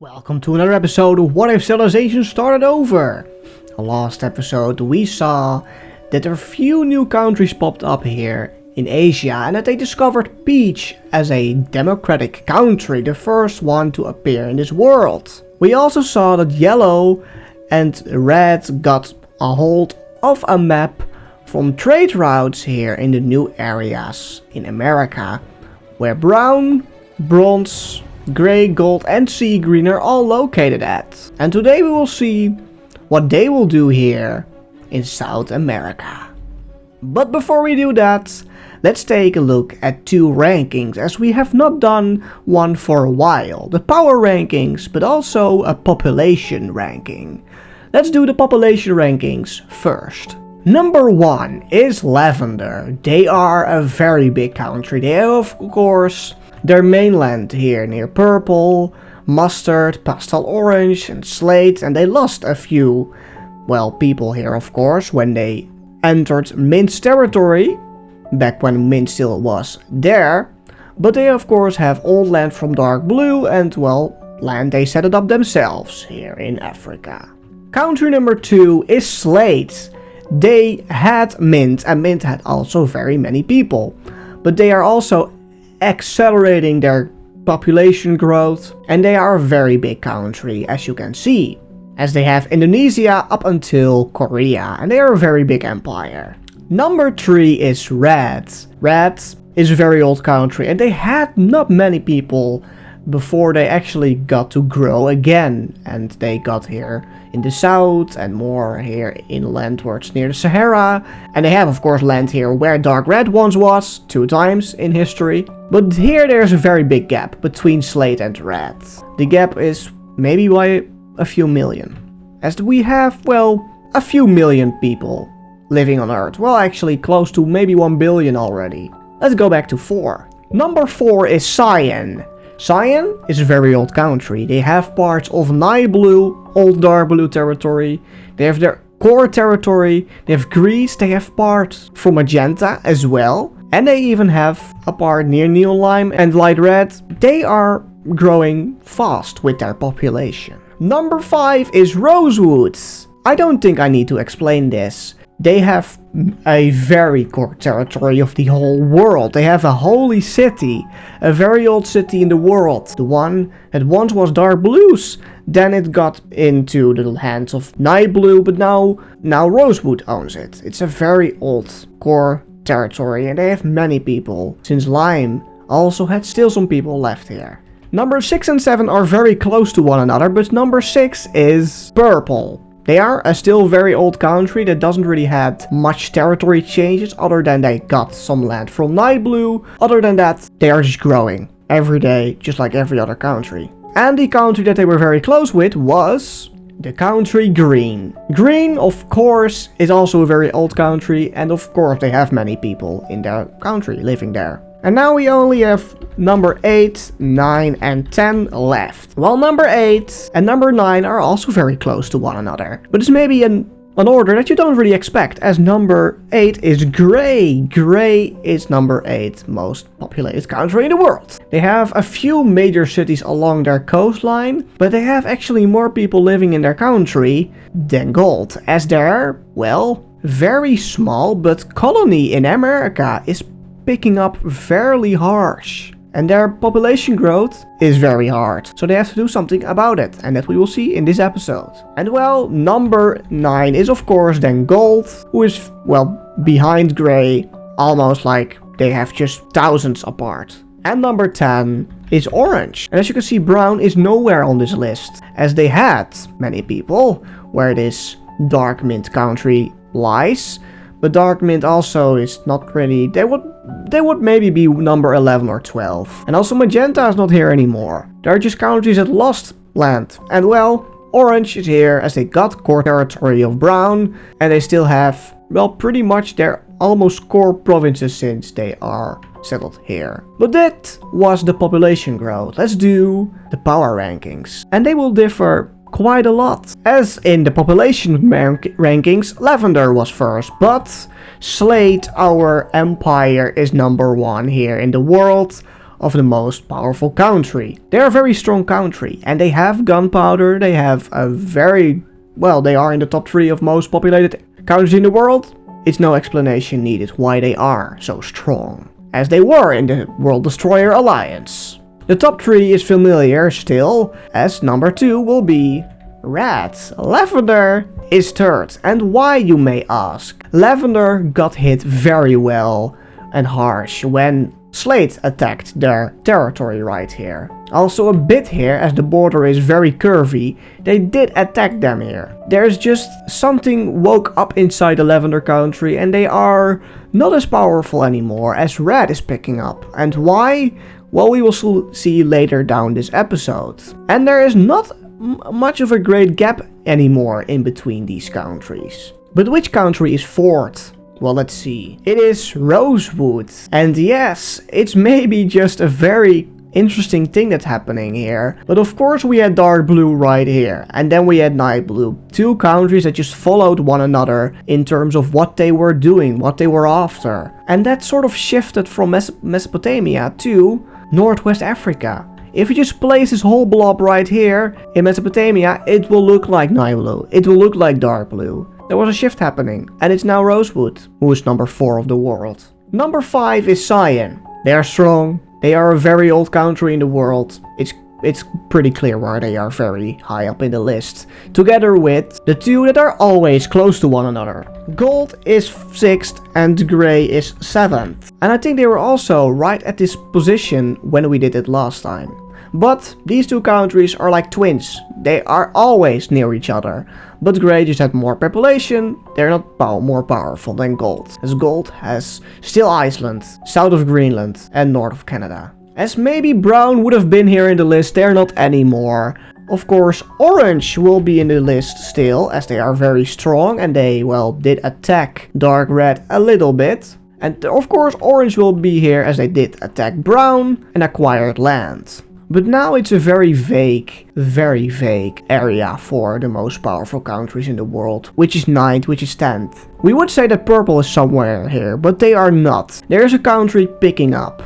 Welcome to another episode of What If Civilization Started Over. Last episode we saw that a few new countries popped up here in Asia and that they discovered Peach as a democratic country, the first one to appear in this world. We also saw that Yellow and Red got a hold of a map from trade routes here in the new areas in America, where Brown, Bronze, Grey, Gold and Sea Green are all located at. And today we will see what they will do here in South America. But before we do that, let's take a look at two rankings, as we have not done one for a while. The power rankings, but also a population ranking. Let's do the population rankings first. Number 1 is Lavender. They are a very big country. They have, of course, their mainland here near Purple, Mustard, Pastel Orange and Slate, and they lost a few, people here of course when they entered Mint's territory, back when Mint still was there, but they of course have old land from Dark Blue and land they set it up themselves here in Africa. Country number 2 is Slate. They had Mint, and Mint had also very many people, but they are also accelerating their population growth, and they are a very big country, as you can see, as they have Indonesia up until Korea, and they are a very big empire. Number 3 is Red. Red is a very old country, and they had not many people before they actually got to grow again, and they got here in the south and more here in landwards near the Sahara, and they have of course land here where Dark Red once was, 2 times in history. But here there's a very big gap between Slate and Red. The gap is maybe by a few million, as we have, a few million people living on Earth. Actually close to maybe 1 billion already. Let's go back to 4. Number 4 is Cyan. Cyan is a very old country. They have parts of Night Blue, Old Dark Blue territory. They have their core territory. They have Greece. They have parts from Magenta as well. And they even have a part near Neon Lime and Light Red. They are growing fast with their population. Number 5 is Rosewood. I don't think I need to explain this. They have a very core territory of the whole world. They have a holy city, a very old city in the world. The one that once was Dark Blue's, then it got into the hands of Night Blue, but now Rosewood owns it. It's a very old core territory, and they have many people, since Lime also had still some people left here. Number 6 and 7 are very close to one another, but number 6 is Purple. They are a still very old country that doesn't really have much territory changes, other than they got some land from Night Blue. Other than that, they are just growing every day, just like every other country. And the country that they were very close with was the country Green. Green, of course, is also a very old country, and of course they have many people in their country living there. And now we only have number 8, 9 and 10 left. Number 8 and number 9 are also very close to one another. But it's maybe an order that you don't really expect, as number 8 is Grey. Grey is number 8 most populated country in the world. They have a few major cities along their coastline, but they have actually more people living in their country than Gold, as their, very small but colony in America is picking up fairly harsh, and their population growth is very hard, so they have to do something about it, and that we will see in this episode. And number 9 is of course then Gold, who is behind Grey, almost like they have just thousands apart. And number 10 is Orange, and as you can see, Brown is nowhere on this list, as they had many people where this Dark Mint country lies. But Dark Mint also is not really, they would maybe be number 11 or 12. And also Magenta is not here anymore. They're just countries that lost land. And Orange is here as they got core territory of Brown, and they still have, pretty much their almost core provinces since they are settled here. But that was the population growth. Let's do the power rankings. And they will differ quite a lot. As in the population rankings, Lavender was first, but Slate, our empire, is number 1 here in the world. of the most powerful country. They're a very strong country, and they have gunpowder, they have a very, well, they are in the top 3 of most populated countries in the world. It's no explanation needed why they are so strong, as they were in the World Destroyer Alliance. The top 3 is familiar still, as number 2 will be red. Lavender is third, and why, you may ask? Lavender got hit very well and harsh when Slate attacked their territory right here. Also a bit here, as the border is very curvy, they did attack them here. There's just something woke up inside the Lavender country, and they are not as powerful anymore as red is picking up. And why? Well, we will see later down this episode. And there is not much of a great gap anymore in between these countries. But which country is fourth? Well, let's see. It is Rosewood. And yes, it's maybe just a very interesting thing that's happening here. But of course we had Dark Blue right here. And then we had Night Blue. 2 countries that just followed one another in terms of what they were doing, what they were after. And that sort of shifted from Mesopotamia to Northwest Africa. If you just place this whole blob right here in Mesopotamia, it will look like Night Blue. It will look like Dark Blue. There was a shift happening, and it's now Rosewood, who is number 4 of the world. Number 5 is Cyan. They are strong. They are a very old country in the world. It's pretty clear why they are very high up in the list. Together with the 2 that are always close to one another. Gold is 6th and Grey is 7th. And I think they were also right at this position when we did it last time. But these 2 countries are like twins. They are always near each other. But Grey just had more population. They're not more powerful than Gold, as Gold has still Iceland, south of Greenland and north of Canada. As maybe Brown would have been here in the list, they're not anymore. Of course, Orange will be in the list still, as they are very strong and they, well, did attack Dark Red a little bit. And of course Orange will be here as they did attack Brown and acquired land. But now it's a very vague area for the most powerful countries in the world. Which is 9th, which is 10th. We would say that purple is somewhere here, but they are not. There is a country picking up.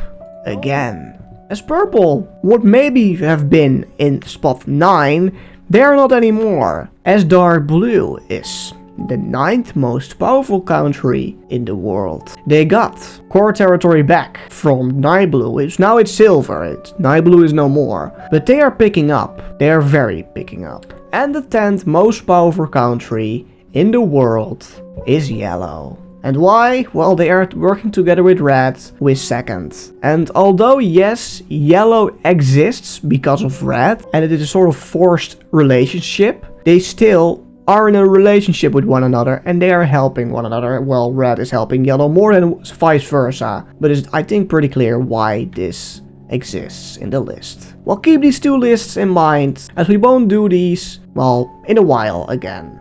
Again. As purple would maybe have been in spot 9, they are not anymore. As dark blue is the 9th most powerful country in the world. They got core territory back from Night Blue. Now it's silver. Night Blue is no more. But they are picking up. They are very picking up. And the 10th most powerful country in the world is yellow. And why? Well, they are working together with red, with 2nd. And although yes, yellow exists because of red, and it is a sort of forced relationship, they still are in a relationship with one another, and they are helping one another. Well, red is helping yellow more than vice versa. But it's, I think, pretty clear why this exists in the list. Well, keep these 2 lists in mind, as we won't do these, well, in a while again.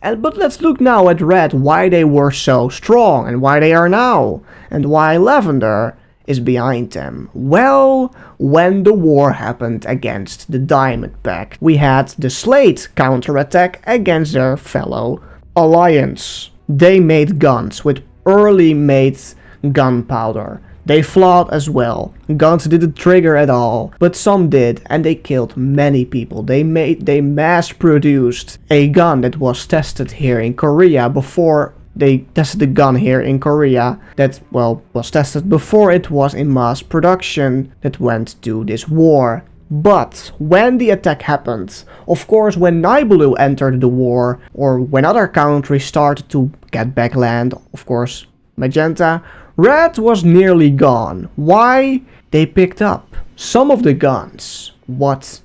But let's look now at red, why they were so strong and why they are now, and why lavender is behind them. Well, when the war happened against the Diamond Pact, we had the Slate counterattack against their fellow alliance. They made guns with early made gunpowder. They flawed as well. Guns didn't trigger at all, but some did, and they killed many people. They mass produced a gun that was tested here in Korea before they tested the gun here in Korea that, well, was tested before it was in mass production that went to this war. But when the attack happened, of course when Night Blue entered the war, or when other countries started to get back land, of course magenta, red was nearly gone. Why? They picked up some of the guns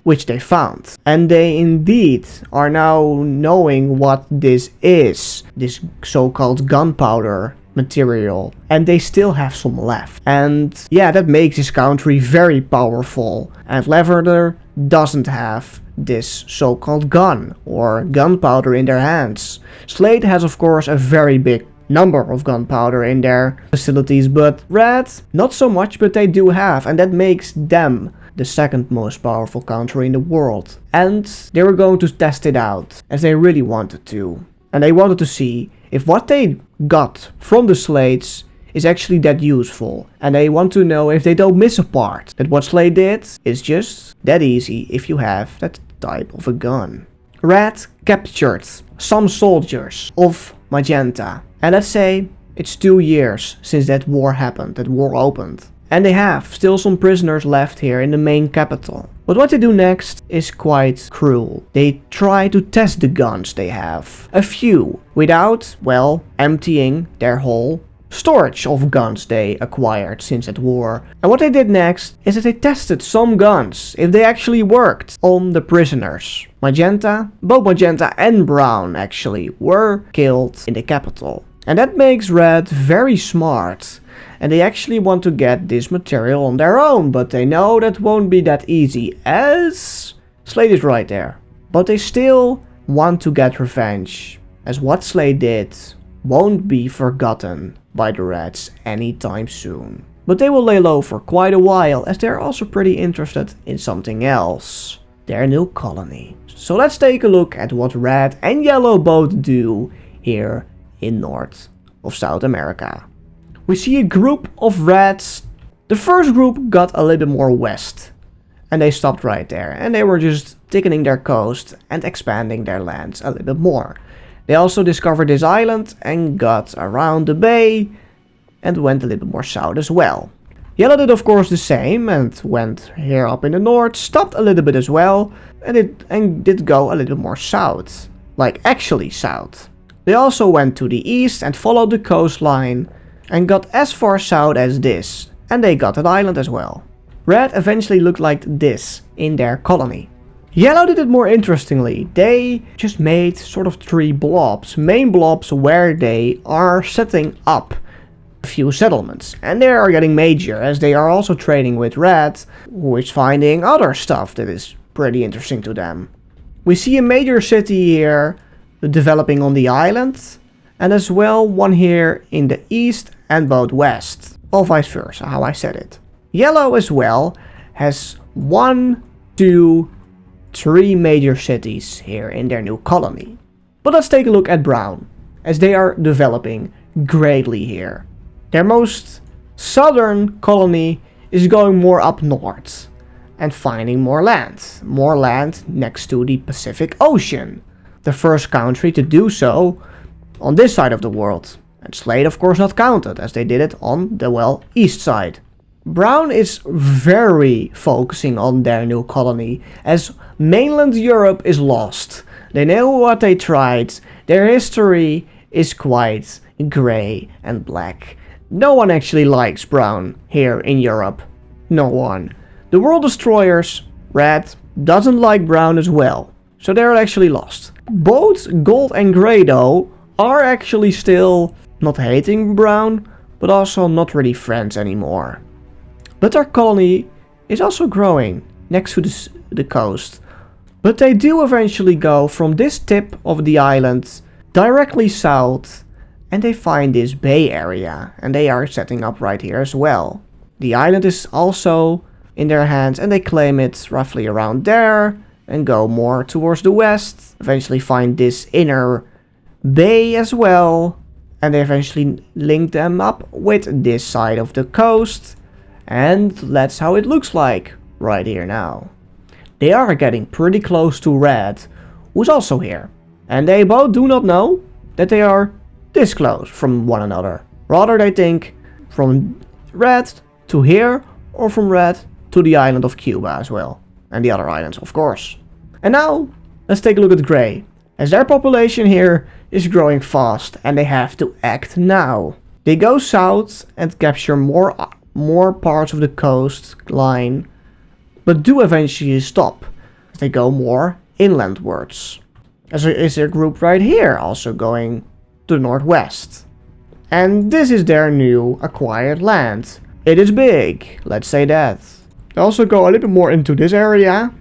which they found, and they indeed are now knowing what this is, this so-called gunpowder material, and they still have some left. And yeah, that makes this country very powerful, and lavender doesn't have this so-called gun or gunpowder in their hands. Slate has of course a very big number of gunpowder in their facilities, but red not so much, but they do have, and that makes them the 2nd most powerful country in the world. And they were going to test it out, as they really wanted to. And they wanted to see if what they got from the Slates is actually that useful. And they want to know if they don't miss a part. That what Slade did is just that easy if you have that type of a gun. Red captured some soldiers of Magenta. And let's say it's 2 years since that war happened, that war opened. And they have still some prisoners left here in the main capital. But what they do next is quite cruel. They try to test the guns they have. A few, without, well, emptying their whole storage of guns they acquired since that war. And what they did next is that they tested some guns, if they actually worked on the prisoners. Magenta, both Magenta and Brown actually were killed in the capital. And that makes Red very smart. And they actually want to get this material on their own, but they know that won't be that easy, as Slade is right there. But they still want to get revenge, as what Slade did won't be forgotten by the Reds anytime soon. But they will lay low for quite a while, as they're also pretty interested in something else. Their new colony. So let's take a look at what Red and Yellow both do here in North of South America. We see a group of Reds. The first group got a little bit more west. And they stopped right there. And they were just thickening their coast and expanding their lands a little bit more. They also discovered this island and got around the bay. And went a little bit more south as well. Yellow did of course the same and went here up in the north. Stopped a little bit as well. And did go a little bit more south. Like actually south. They also went to the east and followed the coastline. And got as far south as this. And they got an island as well. Red eventually looked like this in their colony. Yellow did it more interestingly. They just made sort of 3 blobs. Main blobs where they are setting up a few settlements. And they are getting major as they are also trading with Red. Who is finding other stuff that is pretty interesting to them. We see a major city here developing on the island. And as well one here in the east and both west. Or vice versa, how I said it. Yellow as well has 1, 2, 3 major cities here in their new colony. But let's take a look at Brown, as they are developing greatly here. Their most southern colony is going more up north and finding more land next to the Pacific Ocean. The first country to do so on this side of the world. And Slade of course not counted, as they did it on the, well, east side. Brown is very focusing on their new colony, as mainland Europe is lost. They know what they tried, their history is quite grey and black. No one actually likes Brown here in Europe. No one. The World Destroyers, Red, doesn't like Brown as well. So they're actually lost. Both Gold and Grey though are actually still not hating Brown, but also not really friends anymore. But their colony is also growing next to the coast. But they do eventually go from this tip of the island directly south and they find this bay area and they are setting up right here as well. The island is also in their hands and they claim it roughly around there and go more towards the west. Eventually find this inner bay as well, and they eventually link them up with this side of the coast, and that's how it looks like right here now. They are getting pretty close to Red, who's also here, and they both do not know that they are this close from one another. Rather they think from Red to here, or from Red to the island of Cuba as well, and the other islands of course. And now let's take a look at Grey, as their population here is growing fast and they have to act now. They go south and capture more parts of the coastline, but do eventually stop as they go more inlandwards. As there is a group right here also going to the northwest. And this is their new acquired land. It is big, let's say that. They also go a little bit more into this area,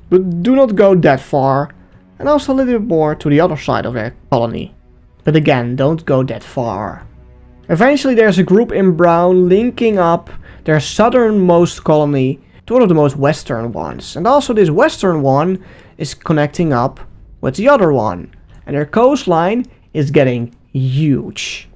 but do not go that far. And also a little bit more to the other side of their colony. But again, don't go that far. Eventually there's a group in Brown linking up their southernmost colony to one of the most western ones. And also this western one is connecting up with the other one. And their coastline is getting huge.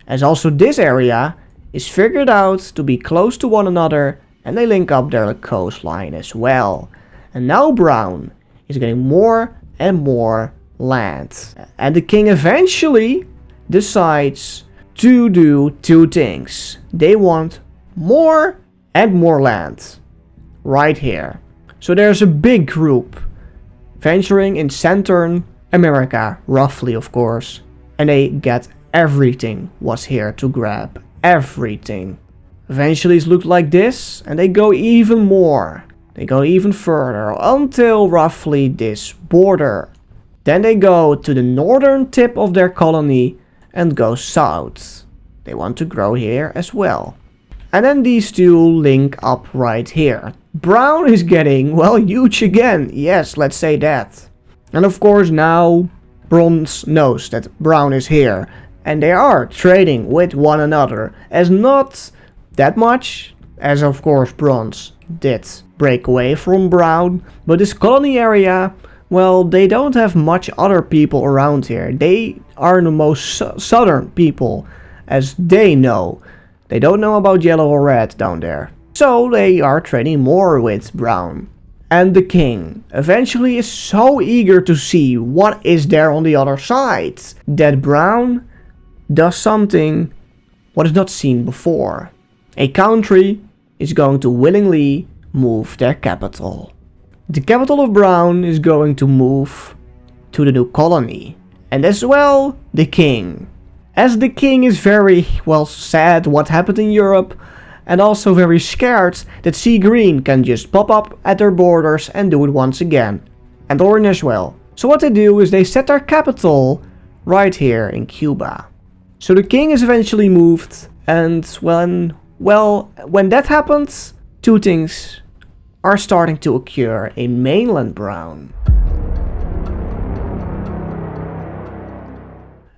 As also this area is figured out to be close to one another, and they link up their coastline as well. And now brown is getting more and more land. And the king eventually decides to do two things. They want more and more land. Right here. So there's a big group venturing in Southern America, roughly of course. And they get everything was here to grab. Everything. Eventually it looked like this, and they go even more. They go even further until roughly this border. Then they go to the northern tip of their colony and go south. They want to grow here as well. And then these two link up right here. Brown is getting, well, huge again. Yes, let's say that. And of course now Bronze knows that Brown is here. And they are trading with one another. As not that much, as of course Bronze did break away from Brown. But this colony area, well, they don't have much other people around here. They are the most southern people, as they know. They don't know about yellow or red down there. So they are trading more with Brown. And the king eventually is so eager to see what is there on the other side, that Brown does something what is not seen before. A country is going to willingly move their capital. The capital of Brown is going to move to the new colony. And as well, the king. As the king is very, well, sad what happened in Europe, and also very scared that Sea Green can just pop up at their borders and do it once again. And Orange as well. So what they do is they set their capital right here in Cuba. So the king is eventually moved, and when that happens, two things are starting to occur in mainland Brown.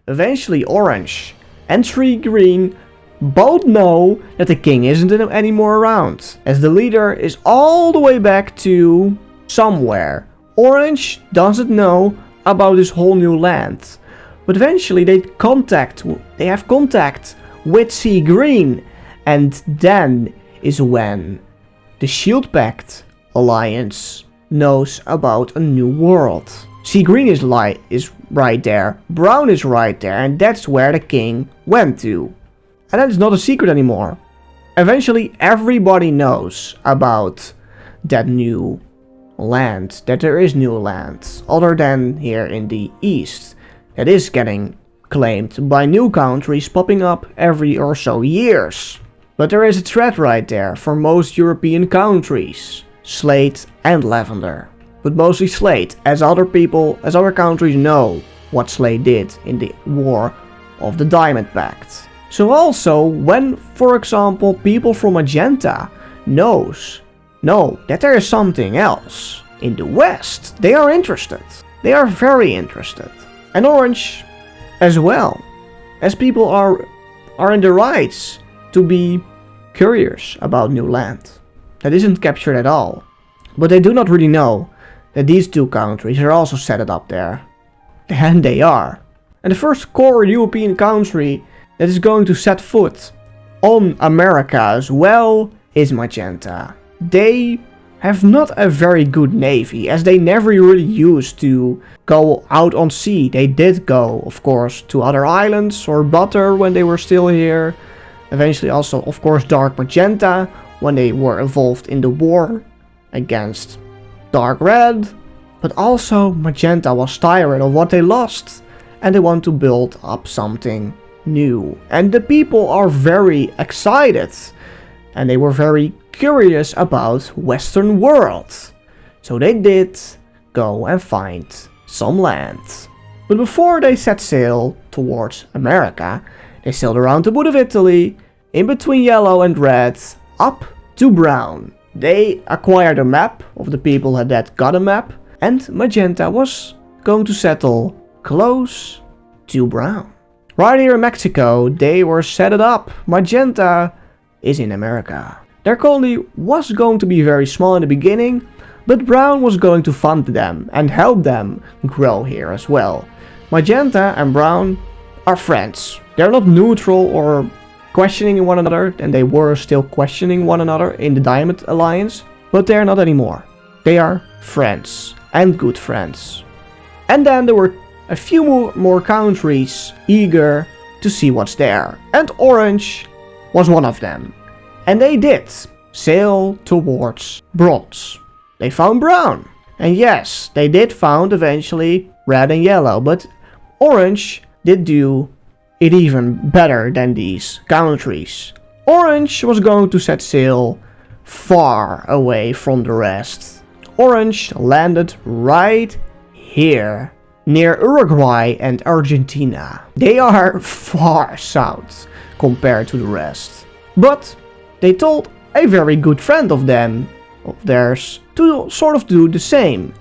Eventually Orange and Tree Green both know that the king isn't anymore around, as the leader is all the way back to somewhere. Orange doesn't know about this whole new land, but eventually they have contact with Sea Green, and then is when the Shield Pact Alliance knows about a new world. Sea Green is right there, Brown is right there, and that's where the king went to. And that is not a secret anymore. Eventually everybody knows about that new land, that there is new land, other than here in the east, that is getting claimed by new countries popping up every or so years. But there is a threat right there for most European countries, Slate and Lavender. But mostly Slate, as other countries know what Slate did in the War of the Diamond Pact. So also, when, for example, people from Magenta know that there is something else in the West, they are interested. They are very interested. And Orange as well, as people are in the rights to be curious about new land that isn't captured at all. But they do not really know that these two countries are also set up there. And they are. And the first core European country that is going to set foot on America as well is Magenta. They have not a very good navy, as they never really used to go out on sea. They did go, of course, to other islands or Butter when they were still here. Eventually also, of course, Dark Magenta when they were involved in the war against Dark Red. But also Magenta was tired of what they lost, and they want to build up something new. And the people are very excited, and they were very curious about Western world. So they did go and find some land. But before they set sail towards America, they sailed around the boot of Italy, in between yellow and red, up to brown. They acquired a map of the people that got a map, and Magenta was going to settle close to brown. Right here in Mexico, they were set it up. Magenta is in America. Their colony was going to be very small in the beginning, but Brown was going to fund them and help them grow here as well. Magenta and Brown are friends. They're not neutral or questioning one another, and they were still questioning one another in the Diamond Alliance, but they're not anymore. They are friends, and good friends. And then there were a few more countries eager to see what's there, and Orange was one of them. And they did sail towards Bronze. They found Brown. And yes, they did found eventually Red and Yellow, but Orange did do it even better than these countries. Orange was going to set sail far away from the rest. Orange landed right here, near Uruguay and Argentina. They are far south compared to the rest. But they told a very good friend of theirs, to sort of do the same.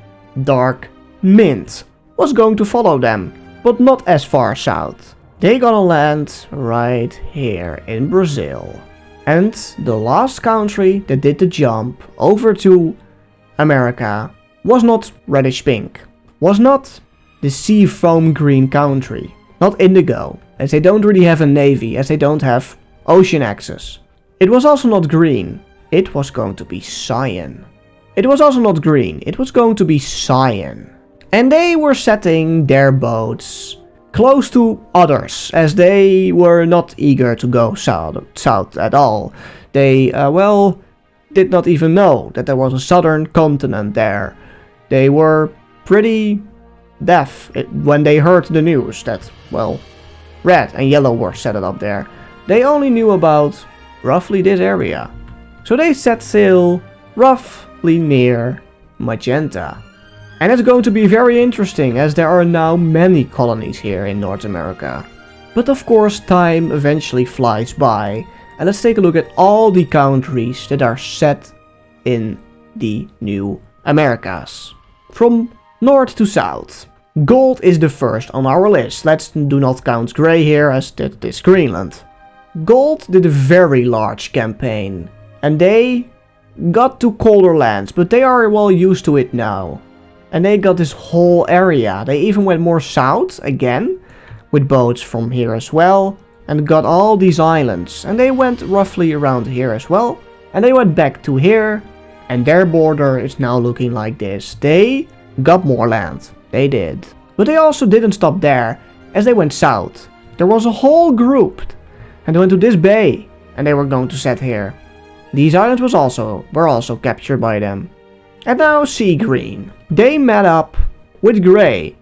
Dark Mint was going to follow them, but not as far south. They gonna land right here in Brazil. And the last country that did the jump over to America was not reddish pink, was not the sea foam green country, not indigo, as they don't really have a navy, as they don't have ocean access. It was also not green, it was going to be cyan. It was also not green, it was going to be cyan. And they were setting their boats close to others, as they were not eager to go south at all. They, did not even know that there was a southern continent there. They were pretty deaf when they heard the news that, Red and Yellow were set up there. They only knew about roughly this area. So they set sail roughly near Magenta. And it's going to be very interesting, as there are now many colonies here in North America. But of course, time eventually flies by, and let's take a look at all the countries that are set in the new Americas. From north to south. Gold is the first on our list. Let's do not count gray here, as that is Greenland. Gold did a very large campaign, and they got to colder lands, but they are well used to it now. And they got this whole area. They even went more south again, with boats from here as well, and got all these islands. And they went roughly around here as well, and they went back to here, and their border is now looking like this. They got more land, they did. But they also didn't stop there, as they went south. There was a whole group, and they went to this bay, and they were going to set here. These islands were also captured by them. And now Sea Green. They met up with Grey,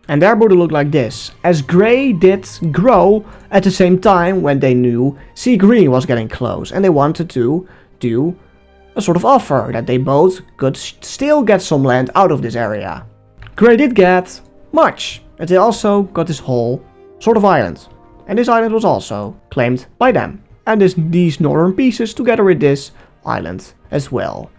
and their border looked like this, as Grey did grow at the same time when they knew Sea Green was getting close, and they wanted to do a sort of offer that they both could still get some land out of this area. Grey did get much, and they also got this whole sort of island, and this island was also claimed by them, and these northern pieces together with this island as well.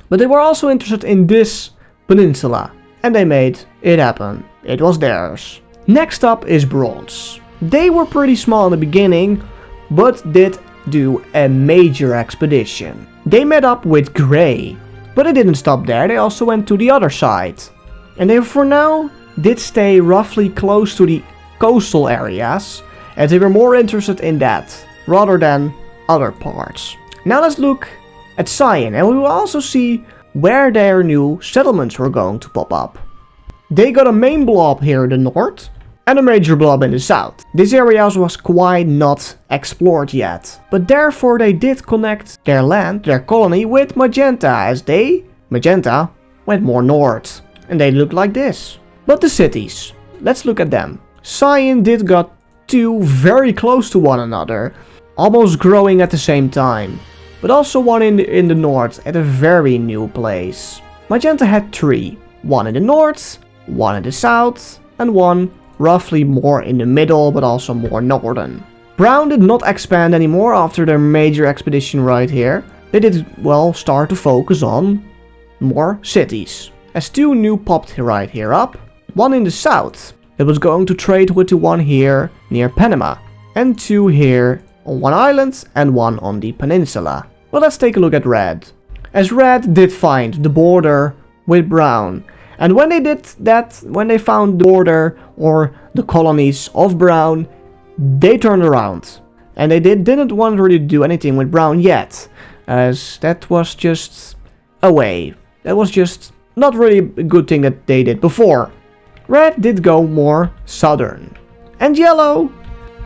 But they were also interested in this peninsula, and they made it happen. It was theirs. Next up is Bronze. They were pretty small in the beginning, but did do a major expedition. They met up with Grey, but they didn't stop there, they also went to the other side. And they for now did stay roughly close to the coastal areas, as they were more interested in that, rather than other parts. Now let's look at Cyan, and we will also see where their new settlements were going to pop up. They got a main blob here in the north, and a major blob in the south. This area was quite not explored yet, but therefore they did connect their land, their colony, with Magenta, as Magenta, went more north, and they looked like this. But the cities, let's look at them. Cyan did got two very close to one another, almost growing at the same time. But also one in the north at a very new place. Magenta had three. One in the north, one in the south, and one roughly more in the middle, but also more northern. Brown did not expand anymore after their major expedition right here. They did, start to focus on more cities. As two new popped right here up. One in the south that was going to trade with the one here near Panama. And two here on one island and one on the peninsula. Well, let's take a look at Red. As Red did find the border with Brown. And when they did that, when they found the border or the colonies of Brown, they turned around. And they didn't want really to do anything with brown yet, as that was just a way. That was just not really a good thing that they did before. Red did go more southern. And yellow?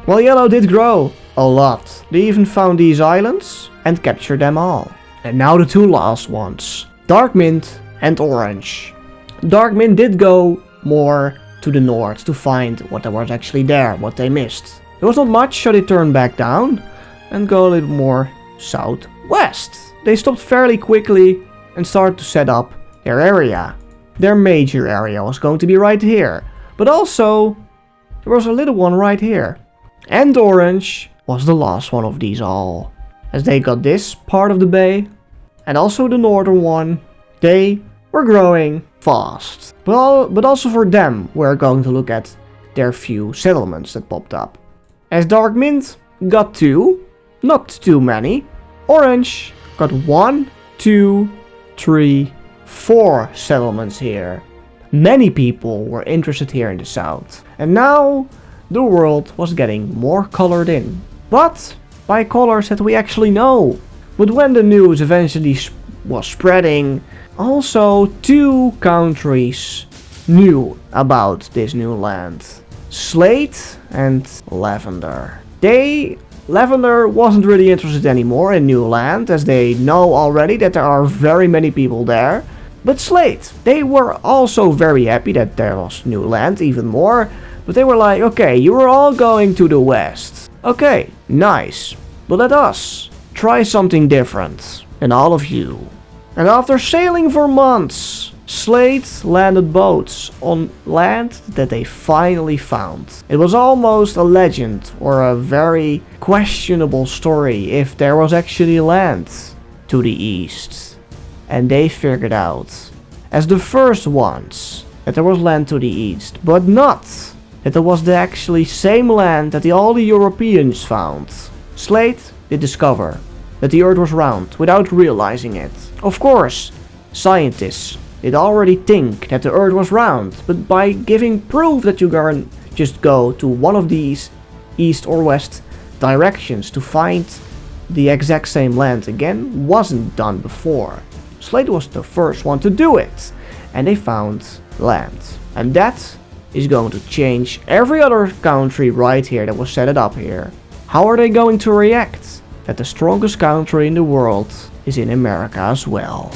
Well, yellow did grow a lot. They even found these islands and captured them all. And now the two last ones. Dark mint and orange. Dark mint did go more to the north to find what was actually there, what they missed. There was not much, so they turned back down and go a little more southwest. They stopped fairly quickly and started to set up their area. Their major area was going to be right here, but also there was a little one right here. And orange was the last one of these all. As they got this part of the bay and also the northern one, they were growing fast. But also for them, we're going to look at their few settlements that popped up. As dark mint got 2, not too many. Orange got 1, 2, 3, 4 settlements here. Many people were interested here in the south. And now the world was getting more colored in. But by colors that we actually know. But when the news eventually was spreading, also 2 countries knew about this new land. Slate and Lavender. Lavender wasn't really interested anymore in new land, as they know already that there are very many people there. But Slate, they were also very happy that there was new land, even more. But they were like, okay, you are all going to the west. Okay, nice. But let us try something different. And all of you. And after sailing for months, Slate landed boats on land that they finally found. It was almost a legend or a very questionable story if there was actually land to the east. And they figured out, as the first ones, that there was land to the east, but not that there was the actually same land that all the Europeans found. Slate did discover that the earth was round without realizing it. Of course, scientists did already think that the earth was round, but by giving proof that you can just go to one of these east or west directions to find the exact same land again wasn't done before. Slate was the first one to do it, and they found land. And that is going to change every other country right here that was set it up here. How are they going to react that the strongest country in the world is in America as well?